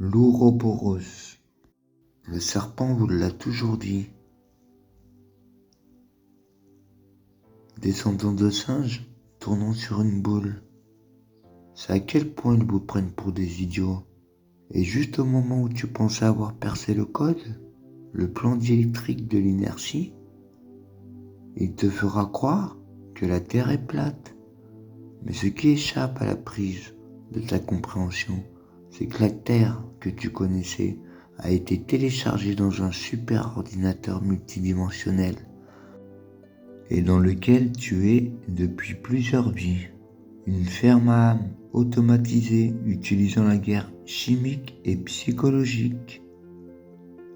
L'Ouroboros. Le serpent vous l'a toujours dit. Descendant de singes, tournant sur une boule. C'est à quel point ils vous prennent pour des idiots. Et juste au moment où tu pensais avoir percé le code, le plan diélectrique de l'inertie, il te fera croire que la Terre est plate. Mais ce qui échappe à la prise de ta compréhension, c'est que la Terre que tu connaissais a été téléchargée dans un super ordinateur multidimensionnel et dans lequel tu es depuis plusieurs vies. Une ferme à âme automatisée utilisant la guerre chimique et psychologique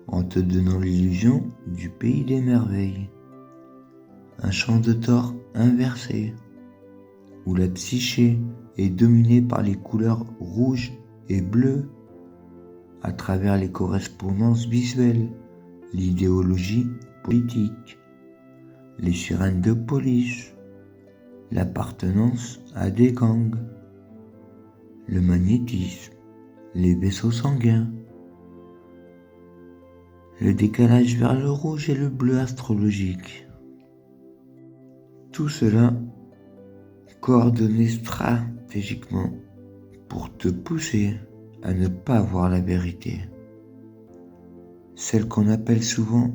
en te donnant l'illusion du pays des merveilles. Un champ de Thor inversé où la psyché est dominée par les couleurs rouge et bleu à travers les correspondances visuelles, l'idéologie politique, les sirènes de police, l'appartenance à des gangs, le magnétisme, les vaisseaux sanguins, le décalage vers le rouge et le bleu astrologique. Tout cela coordonné stratégiquement pour te pousser à ne pas voir la vérité, celle qu'on appelle souvent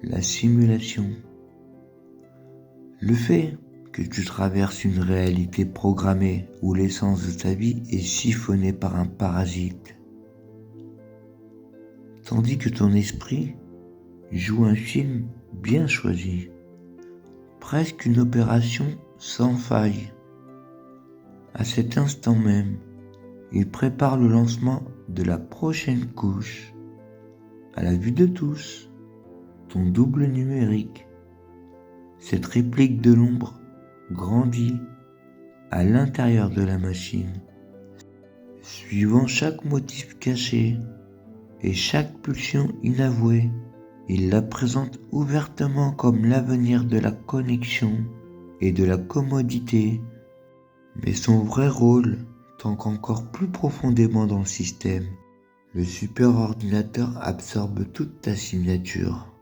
la simulation. Le fait que tu traverses une réalité programmée où l'essence de ta vie est siphonnée par un parasite, tandis que ton esprit joue un film bien choisi, presque une opération sans faille. À cet instant même, il prépare le lancement de la prochaine couche. À la vue de tous, ton double numérique, cette réplique de l'ombre grandit à l'intérieur de la machine, suivant chaque motif caché et chaque pulsion inavouée. Il la présente ouvertement comme l'avenir de la connexion et de la commodité. Mais son vrai rôle tanque encore plus profondément dans le système. Le superordinateur absorbe toute ta signature,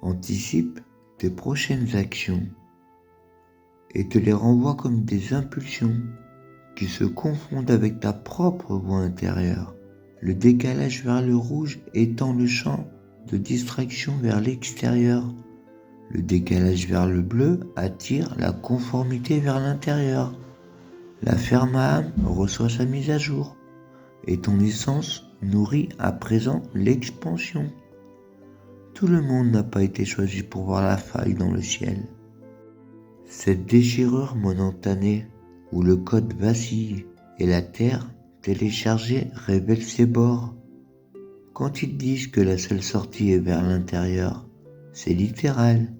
anticipe tes prochaines actions et te les renvoie comme des impulsions qui se confondent avec ta propre voix intérieure. Le décalage vers le rouge étend le champ de distraction vers l'extérieur. Le décalage vers le bleu attire la conformité vers l'intérieur. La ferme à âme reçoit sa mise à jour et ton essence nourrit à présent l'expansion. Tout le monde n'a pas été choisi pour voir la faille dans le ciel. Cette déchirure momentanée où le code vacille et la terre téléchargée révèle ses bords. Quand ils disent que la seule sortie est vers l'intérieur, c'est littéral.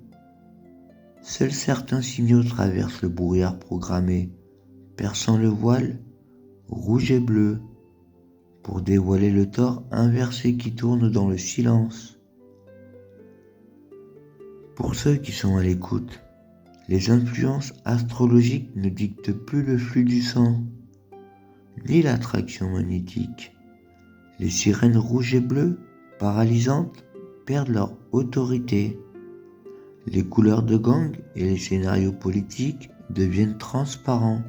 Seuls certains signaux traversent le brouillard programmé, perçant le voile rouge et bleu pour dévoiler le Thor inversé qui tourne dans le silence. Pour ceux qui sont à l'écoute, les influences astrologiques ne dictent plus le flux du sang, ni l'attraction magnétique. Les sirènes rouges et bleues, paralysantes, perdent leur autorité. Les couleurs de gang et les scénarios politiques deviennent transparents.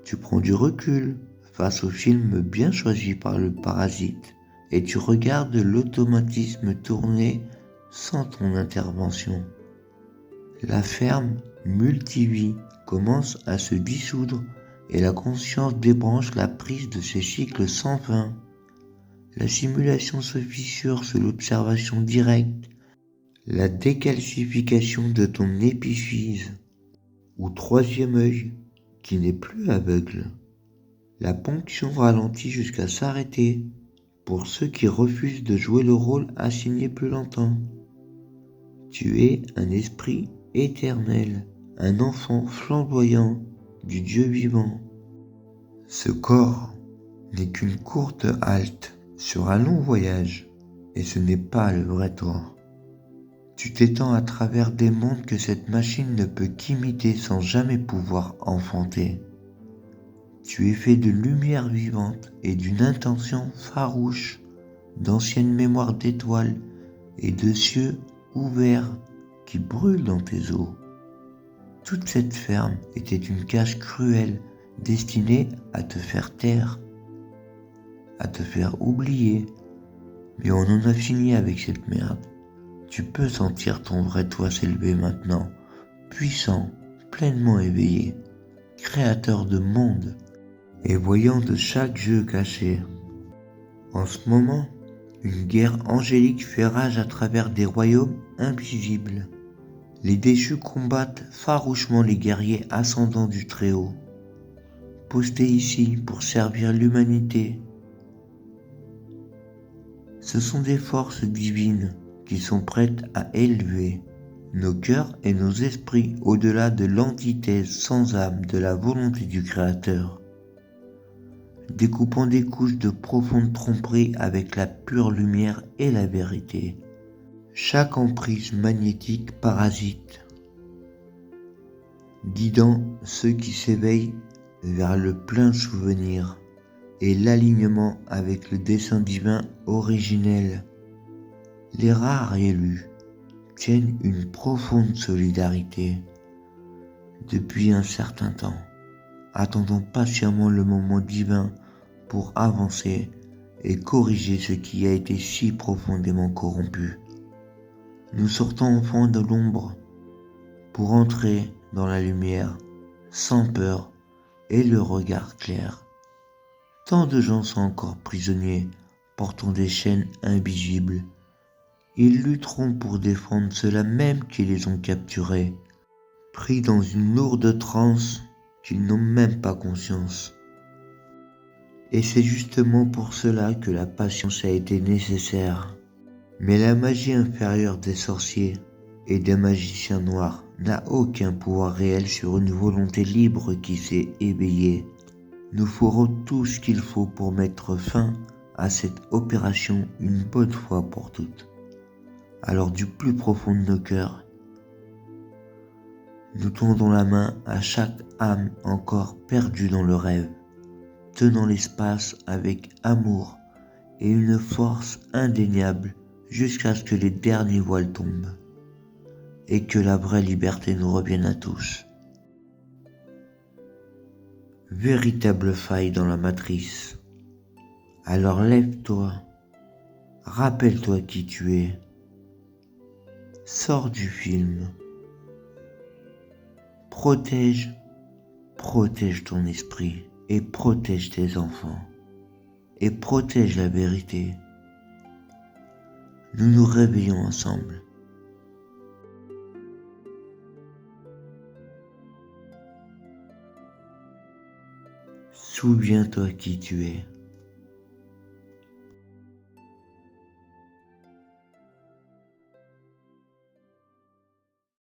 Tu prends du recul face au film bien choisi par le parasite et tu regardes l'automatisme tourner sans ton intervention. La ferme multivie commence à se dissoudre et la conscience débranche la prise de ces cycles sans fin. La simulation se fissure sous l'observation directe, la décalcification de ton épiphyse ou troisième œil qui n'est plus aveugle. La ponction ralentit jusqu'à s'arrêter pour ceux qui refusent de jouer le rôle assigné plus longtemps. Tu es un esprit éternel, un enfant flamboyant du Dieu vivant. Ce corps n'est qu'une courte halte sur un long voyage, et ce n'est pas le vrai toi. Tu t'étends à travers des mondes que cette machine ne peut qu'imiter sans jamais pouvoir enfanter. Tu es fait de lumière vivante et d'une intention farouche, d'anciennes mémoires d'étoiles et de cieux ouverts qui brûlent dans tes eaux. Toute cette ferme était une cage cruelle destinée à te faire taire, à te faire oublier. Mais on en a fini avec cette merde. Tu peux sentir ton vrai toi s'élever maintenant, puissant, pleinement éveillé, créateur de monde et voyant de chaque jeu caché. En ce moment, une guerre angélique fait rage à travers des royaumes invisibles. Les déchus combattent farouchement les guerriers ascendants du Très-Haut, postés ici pour servir l'humanité. Ce sont des forces divines qui sont prêtes à élever nos cœurs et nos esprits au-delà de l'antithèse sans âme de la volonté du Créateur, découpant des couches de profonde tromperie avec la pure lumière et la vérité. Chaque emprise magnétique parasite, guidant ceux qui s'éveillent vers le plein souvenir et l'alignement avec le dessein divin originel. Les rares élus tiennent une profonde solidarité depuis un certain temps, attendant patiemment le moment divin pour avancer et corriger ce qui a été si profondément corrompu. Nous sortons enfin de l'ombre pour entrer dans la lumière, sans peur et le regard clair. Tant de gens sont encore prisonniers, portant des chaînes invisibles. Ils lutteront pour défendre ceux-là même qui les ont capturés, pris dans une lourde transe qu'ils n'ont même pas conscience. Et c'est justement pour cela que la patience a été nécessaire. Mais la magie inférieure des sorciers et des magiciens noirs n'a aucun pouvoir réel sur une volonté libre qui s'est éveillée. Nous ferons tout ce qu'il faut pour mettre fin à cette opération une bonne fois pour toutes. Alors du plus profond de nos cœurs, nous tendons la main à chaque âme encore perdue dans le rêve, tenant l'espace avec amour et une force indéniable jusqu'à ce que les derniers voiles tombent et que la vraie liberté nous revienne à tous. Véritable faille dans la matrice. Alors lève-toi, rappelle-toi qui tu es, sors du film, protège ton esprit et protège tes enfants et protège la vérité. Nous nous réveillons ensemble. Souviens-toi qui tu es.